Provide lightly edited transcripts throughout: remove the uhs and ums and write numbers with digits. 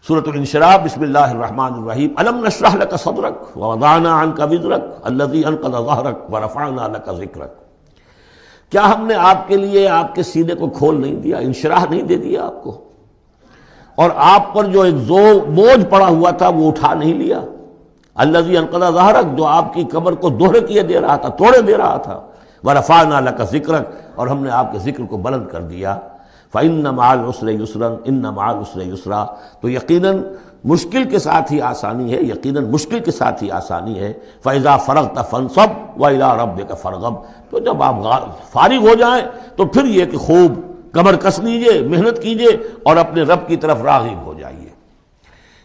سورۃ الانشراح بسم اللہ الرحمن الرحیم الم نشرح لک صدرک ووضعنا عنک وزرک الذی انقض ظہرک ورفعنا لک ذکرک، کیا ہم نے آپ کے لیے آپ کے سینے کو کھول نہیں دیا، انشراح نہیں دے دیا آپ کو، اور آپ پر جو ایک بوجھ پڑا ہوا تھا وہ اٹھا نہیں لیا، الذی انقض ظہرک، جو آپ کی کمر کو دوہرے کیے دے رہا تھا، توڑے دے رہا تھا، ورفعنا لک ذکرک، اور ہم نے آپ کے ذکر کو بلند کر دیا، فإن مع العسر یسرا ان مع العسر یسرا، تو یقیناً مشکل کے ساتھ ہی آسانی ہے، یقیناً مشکل کے ساتھ ہی آسانی ہے، فإذا فرغت فانصب وإلى ربك فارغب، تو جب آپ فارغ ہو جائیں تو پھر یہ کہ خوب کمر کس لیجئے، محنت کیجئے اور اپنے رب کی طرف راغب ہو جائیے۔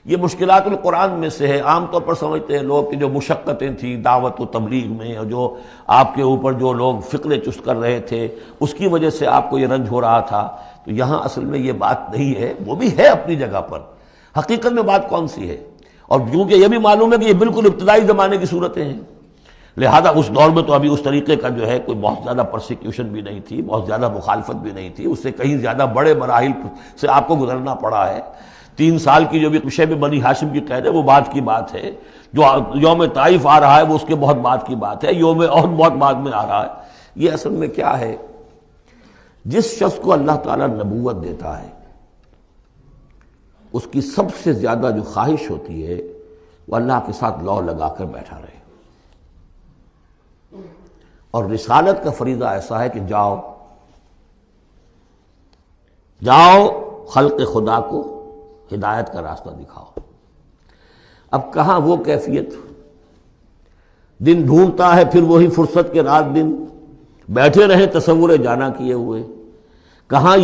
یہ مشکلات القرآن میں سے ہے۔ عام طور پر سمجھتے ہیں لوگ کہ جو مشقتیں تھیں دعوت و تبلیغ میں، اور جو آپ کے اوپر جو لوگ فکرے چست کر رہے تھے اس کی وجہ سے آپ کو یہ رنج ہو رہا تھا، تو یہاں اصل میں یہ بات نہیں ہے، وہ بھی ہے اپنی جگہ پر، حقیقت میں بات کون سی ہے؟ اور کیونکہ یہ بھی معلوم ہے کہ یہ بالکل ابتدائی زمانے کی صورتیں ہیں، لہذا اس دور میں تو ابھی اس طریقے کا جو ہے کوئی بہت زیادہ پرسیکیوشن بھی نہیں تھی، بہت زیادہ مخالفت بھی نہیں تھی، اس سے کہیں زیادہ بڑے مراحل سے آپ کو گزرنا پڑا ہے۔ 3 سال کی جو بھی شیب بنی ہاشم کی قید ہے وہ بعد کی بات ہے، جو یوم طائف آ رہا ہے وہ اس کے بہت بعد کی بات ہے، یوم احد بہت بعد میں آ رہا ہے۔ یہ اصل میں کیا ہے، جس شخص کو اللہ تعالیٰ نبوت دیتا ہے اس کی سب سے زیادہ جو خواہش ہوتی ہے وہ اللہ کے ساتھ لو لگا کر بیٹھا رہے، اور رسالت کا فریضہ ایسا ہے کہ جاؤ خلق خدا کو ہدایت کا راستہ دکھاؤ۔ اب کہاں وہ کیفیت، دن ڈھونڈتا ہے پھر وہی فرصت کے رات دن بیٹھے رہے تصور جانا کیے ہوئے، کہاں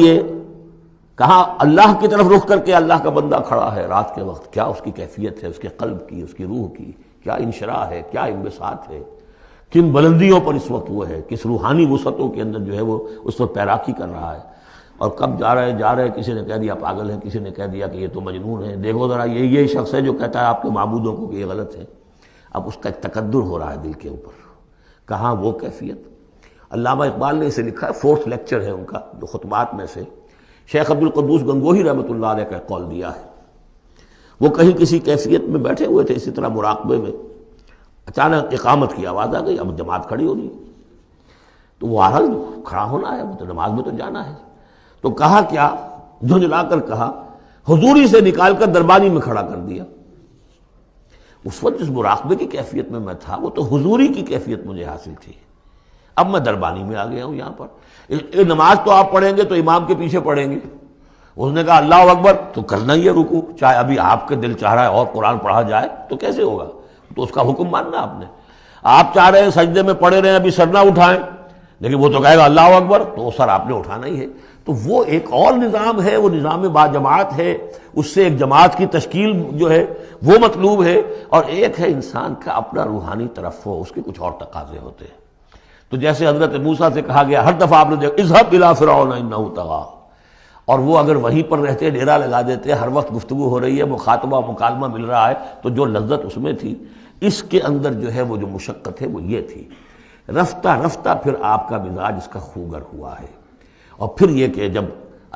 اللہ کی طرف رخ کر کے اللہ کا بندہ کھڑا ہے رات کے وقت، کیا اس کی کیفیت ہے، اس کے قلب کی، اس کی روح کی کیا انشراح ہے، کیا انبساط ہے، کن بلندیوں پر اس وقت وہ ہے، کس روحانی وسعتوں کے اندر جو ہے وہ اس وقت تیراکی کر رہا ہے، اور کب جا رہے کسی نے کہہ دیا پاگل ہے، کسی نے کہہ دیا کہ یہ تو مجنون ہے، دیکھو ذرا یہ شخص ہے جو کہتا ہے آپ کے معبودوں کو کہ یہ غلط ہے۔ اب اس کا ایک تقدر ہو رہا ہے دل کے اوپر، کہاں وہ کیفیت۔ علامہ اقبال نے اسے لکھا ہے، 4th لیکچر ہے ان کا جو خطبات میں سے، شیخ عبد القدوس گنگوہی رحمۃ اللہ علیہ کا قول دیا ہے۔ وہ کہیں کسی کیفیت میں بیٹھے ہوئے تھے اسی طرح مراقبے میں، اچانک اقامت کی آواز آ گئی، اب جماعت کھڑی ہو رہی ہے، تو وہ آرہا کھڑا ہونا ہے، وہ تو نماز میں تو جانا ہے، تو کہا کیا، جھنجھلا کر کہا، حضوری سے نکال کر دربانی میں کھڑا کر دیا۔ اس وقت جس مراقبے کی کیفیت میں تھا وہ تو حضوری کی کیفیت مجھے حاصل تھی، اب میں دربانی میں آ گیا ہوں یہاں پر۔ نماز تو آپ پڑھیں گے تو امام کے پیچھے پڑھیں گے، اس نے کہا اللہ اکبر تو کرنا ہی ہے رکوع، چاہے ابھی آپ کے دل چاہ رہا ہے اور قرآن پڑھا جائے تو کیسے ہوگا، تو اس کا حکم ماننا آپ نے۔ آپ چاہ رہے ہیں سجدے میں پڑے رہے ابھی سر نہ اٹھائیں، لیکن وہ تو کہے گا اللہ اکبر، تو وہ سر آپ نے اٹھانا ہی ہے۔ تو وہ ایک اور نظام ہے، وہ نظام با جماعت ہے، اس سے ایک جماعت کی تشکیل جو ہے وہ مطلوب ہے، اور ایک ہے انسان کا اپنا روحانی طرف ہو، اس کے کچھ اور تقاضے ہوتے ہیں۔ تو جیسے حضرت موسیٰ سے کہا گیا ہر دفعہ آپ نے دیکھا اذهب الى فرعون انه طغى، اور وہ اگر وہیں پر رہتے ڈیرا لگا دیتے، ہر وقت گفتگو ہو رہی ہے، مخاطبہ مکالمہ مل رہا ہے، تو جو لذت اس میں تھی، اس کے اندر جو ہے وہ جو مشقت ہے وہ یہ تھی۔ رفتہ رفتہ پھر آپ کا مزاج اس کا خوگر ہوا ہے، اور پھر یہ کہ جب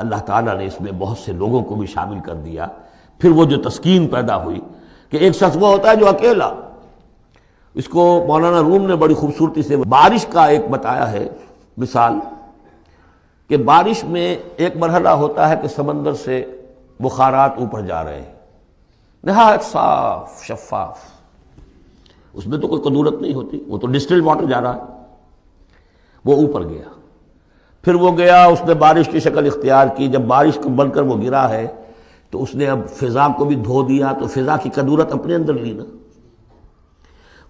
اللہ تعالیٰ نے اس میں بہت سے لوگوں کو بھی شامل کر دیا، پھر وہ جو تسکین پیدا ہوئی کہ ایک شخص وہ ہوتا ہے جو اکیلا، اس کو مولانا روم نے بڑی خوبصورتی سے بارش کا ایک بتایا ہے مثال، کہ بارش میں ایک مرحلہ ہوتا ہے کہ سمندر سے بخارات اوپر جا رہے ہیں، نہایت صاف شفاف، اس میں تو کوئی قدورت نہیں ہوتی، وہ تو ڈسٹلڈ واٹر جا رہا ہے، وہ اوپر گیا، پھر وہ گیا، اس نے بارش کی شکل اختیار کی، جب بارش کو بن کر وہ گرا ہے تو اس نے اب فضا کو بھی دھو دیا، تو فضا کی قدورت اپنے اندر لی نا،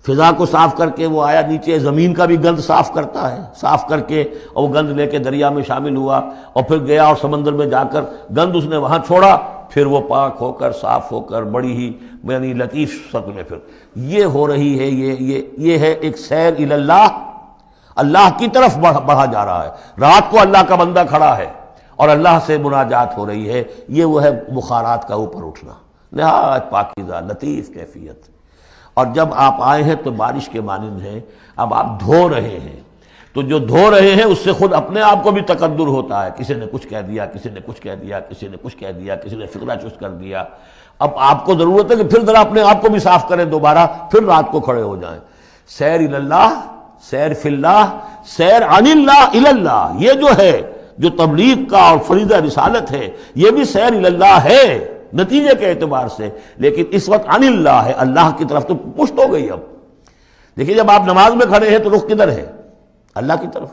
فضا کو صاف کر کے وہ آیا نیچے، زمین کا بھی گند صاف کرتا ہے، صاف کر کے اور وہ گند لے کے دریا میں شامل ہوا، اور پھر گیا اور سمندر میں جا کر گند اس نے وہاں چھوڑا، پھر وہ پاک ہو کر صاف ہو کر بڑی ہی یعنی لطیف شکل میں پھر یہ ہو رہی ہے، یہ ہے ایک سیر الی اللہ، اللہ کی طرف بڑھا جا رہا ہے، رات کو اللہ کا بندہ کھڑا ہے اور اللہ سے مناجات ہو رہی ہے، یہ وہ ہے بخارات کا اوپر اٹھنا، نہایت پاکیزہ لطیف کیفیت۔ اور جب آپ آئے ہیں تو بارش کے مانند ہیں، اب آپ دھو رہے ہیں، تو جو دھو رہے ہیں اس سے خود اپنے آپ کو بھی تقدر ہوتا ہے، کسی نے کچھ کہہ دیا، کسی نے کچھ کہہ دیا، کسی نے کچھ کہہ دیا، کسی نے فقرہ چست کر دیا. اب آپ کو ضرورت ہے کہ پھر ذرا اپنے آپ کو بھی صاف کریں، دوبارہ پھر رات کو کھڑے ہو جائیں. سیر اللہ، سیر فی اللہ، سیر عن اللہ الی اللہ، یہ جو ہے جو تبلیغ کا اور فریضہ رسالت ہے، یہ بھی سیر الی اللہ ہے نتیجے کے اعتبار سے، لیکن اس وقت عن اللہ ہے، اللہ کی طرف تو پشت ہو گئی. اب دیکھیے جب آپ نماز میں کھڑے ہیں تو رخ کدھر ہے؟ اللہ کی طرف.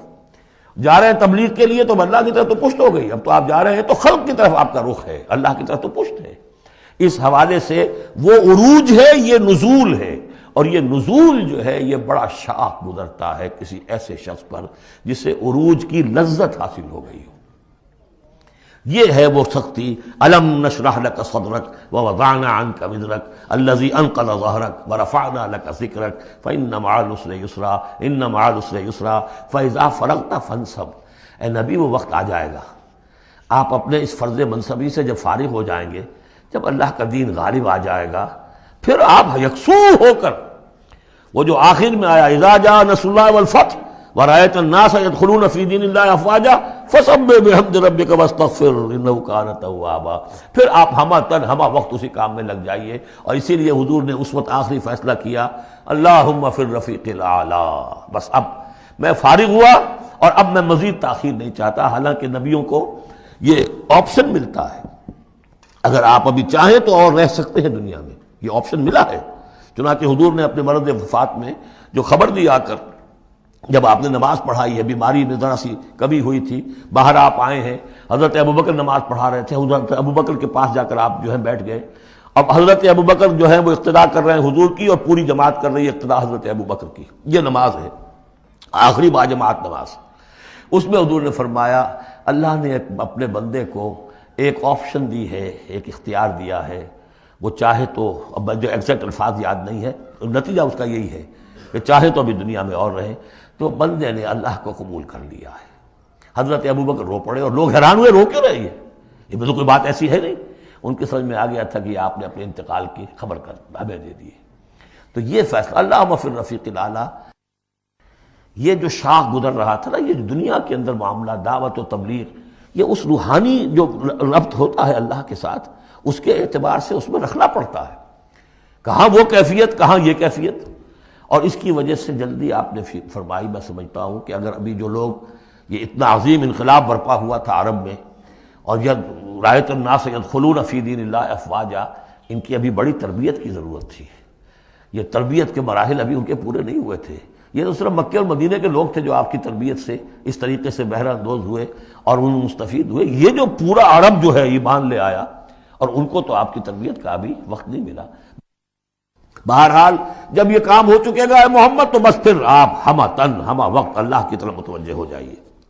جا رہے ہیں تبلیغ کے لیے تو اللہ کی طرف تو پشت ہو گئی. اب تو آپ جا رہے ہیں تو خلق کی طرف آپ کا رخ ہے، اللہ کی طرف تو پشت ہے. اس حوالے سے وہ عروج ہے، یہ نزول ہے، اور یہ نزول جو ہے یہ بڑا شاق گزرتا ہے کسی ایسے شخص پر جسے عروج کی لذت حاصل ہو گئی ہو. یہ ہے وہ سختی. الم نشرح لک صدرک ووضعنا عنک وزرک الذی انقض ظہرک ورفعنا لک ذکرک فإن مع العسر یسرا ان مع العسر یسرا فإذا فرغت فانصب. اے نبی وہ وقت آ جائے گا، آپ اپنے اس فرض منصبی سے جب فارغ ہو جائیں گے، جب اللہ کا دین غالب آ جائے گا، پھر آپ یکسو ہو کر وہ جو آخر میں آیا اذا جاء نصر اللہ والفتح ورأيت الناس يدخلون في دين الله افواجا فسبح بحمد ربك واستغفر انه كان توابا، پھر آپ ہمہ وقت اسی کام میں لگ جائیے. اور اسی لیے حضور نے اس وقت آخری فیصلہ کیا اللہم فی الرفیق الاعلی. بس اب میں فارغ ہوا اور اب میں مزید تاخیر نہیں چاہتا. حالانکہ نبیوں کو یہ آپشن ملتا ہے، اگر آپ ابھی چاہیں تو اور رہ سکتے ہیں دنیا میں، یہ آپشن ملا ہے. چنانچہ حضور نے اپنے مرض وفات میں جو خبر دی آ کر، جب آپ نے نماز پڑھائی ہے، بیماری میں ذرا سی کمی ہوئی تھی، باہر آپ آئے ہیں، حضرت ابوبکر نماز پڑھا رہے تھے، حضرت ابوبکر کے پاس جا کر آپ جو ہے بیٹھ گئے. اب حضرت ابوبکر جو ہے وہ اقتداء کر رہے ہیں حضور کی، اور پوری جماعت کر رہی ہے اقتداء حضرت ابوبکر کی. یہ نماز ہے، آخری باجماعت نماز. اس میں حضور نے فرمایا اللہ نے اپنے بندے کو ایک آپشن دی ہے، ایک اختیار دیا ہے. وہ چاہے تو، اب جو ایگزیکٹ الفاظ یاد نہیں ہے، نتیجہ اس کا یہی ہے کہ چاہے تو ابھی دنیا میں اور رہے. تو بندے نے اللہ کو قبول کر لیا ہے. حضرت ابوبکر رو پڑے اور لوگ حیران ہوئے، رو کیوں رہی ہے، یہ تو کوئی بات ایسی ہے نہیں. ان کی سمجھ میں آ گیا تھا کہ آپ نے اپنے انتقال کی خبر کر ہمیں دے دی. تو یہ فیصلہ اللہم فی الرفیق الاعلی، یہ جو شاخ گزر رہا تھا نا، یہ دنیا کے اندر معاملہ دعوت و تبلیغ، یہ اس روحانی جو ربط ہوتا ہے اللہ کے ساتھ، اس کے اعتبار سے اس میں رکھنا پڑتا ہے. کہاں وہ کیفیت، کہاں یہ کیفیت. اور اس کی وجہ سے جلدی آپ نے فرمائی، میں سمجھتا ہوں کہ اگر ابھی جو لوگ، یہ اتنا عظیم انقلاب برپا ہوا تھا عرب میں، اور یہ رأیت الناس يدخلون فی دین اللہ افواجا، ان کی ابھی بڑی تربیت کی ضرورت تھی. یہ تربیت کے مراحل ابھی ان کے پورے نہیں ہوئے تھے. یہ تو صرف مکے اور مدینے کے لوگ تھے جو آپ کی تربیت سے اس طریقے سے بہرہ اندوز ہوئے اور ان مستفید ہوئے. یہ جو پورا عرب جو ہے ایمان لے آیا، اور ان کو تو آپ کی تربیت کا ابھی وقت نہیں ملا. بہرحال جب یہ کام ہو چکے گا اے محمد، تو بس پھر آپ ہمہ وقت اللہ کی طرف متوجہ ہو جائیے.